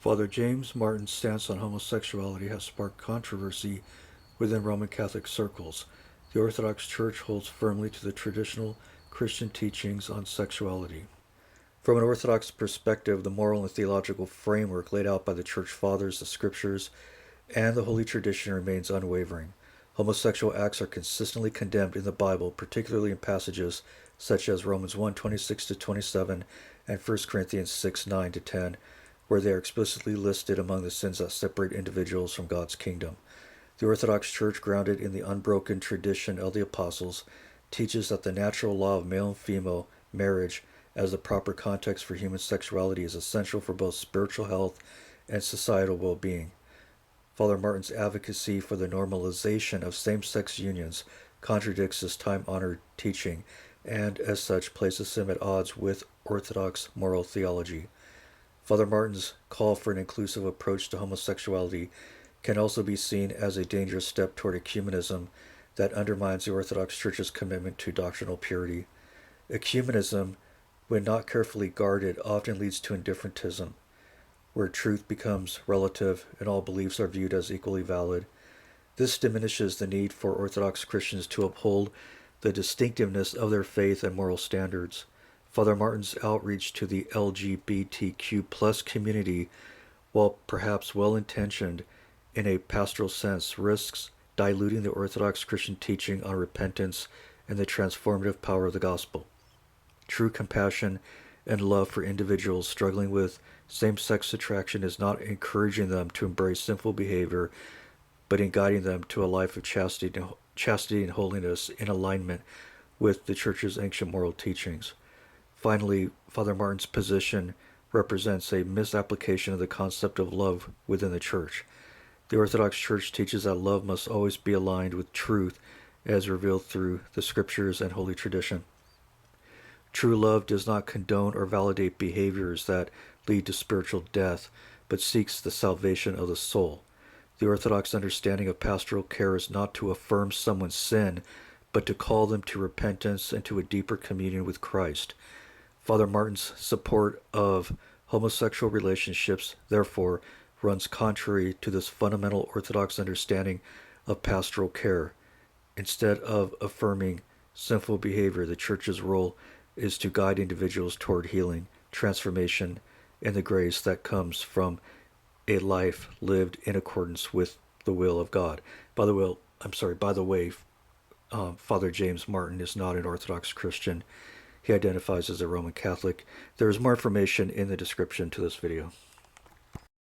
Father James Martin's stance on homosexuality has sparked controversy within Roman Catholic circles. The Orthodox Church holds firmly to the traditional Christian teachings on sexuality. From an Orthodox perspective, the moral and theological framework laid out by the Church Fathers, the Scriptures, and the Holy Tradition remains unwavering. Homosexual acts are consistently condemned in the Bible, particularly in passages such as Romans 1:26-27 and 1 Corinthians 6:9-10, where they are explicitly listed among the sins that separate individuals from God's kingdom. The Orthodox Church, grounded in the unbroken tradition of the Apostles, teaches that the natural law of male and female marriage as the proper context for human sexuality is essential for both spiritual health and societal well-being. Father Martin's advocacy for the normalization of same-sex unions contradicts this time-honored teaching and, as such, places him at odds with Orthodox moral theology. Father Martin's call for an inclusive approach to homosexuality can also be seen as a dangerous step toward ecumenism that undermines the Orthodox Church's commitment to doctrinal purity. Ecumenism, when not carefully guarded, often leads to indifferentism, where truth becomes relative and all beliefs are viewed as equally valid. This diminishes the need for Orthodox Christians to uphold the distinctiveness of their faith and moral standards. Father Martin's outreach to the LGBTQ plus community, while perhaps well-intentioned in a pastoral sense, risks diluting the Orthodox Christian teaching on repentance and the transformative power of the gospel. True compassion and love for individuals struggling with same-sex attraction is not encouraging them to embrace sinful behavior, but in guiding them to a life of chastity and holiness in alignment with the Church's ancient moral teachings. Finally, Father Martin's position represents a misapplication of the concept of love within the Church. The Orthodox Church teaches that love must always be aligned with truth as revealed through the Scriptures and Holy Tradition. True love does not condone or validate behaviors that lead to spiritual death, but seeks the salvation of the soul. The Orthodox understanding of pastoral care is not to affirm someone's sin, but to call them to repentance and to a deeper communion with Christ. Father Martin's support of homosexual relationships, therefore, runs contrary to this fundamental Orthodox understanding of pastoral care. Instead of affirming sinful behavior, the Church's role is to guide individuals toward healing, transformation, and the grace that comes from a life lived in accordance with the will of God. By the way, Father James Martin is not an Orthodox Christian. He identifies as a Roman Catholic. There is more information in the description to this video.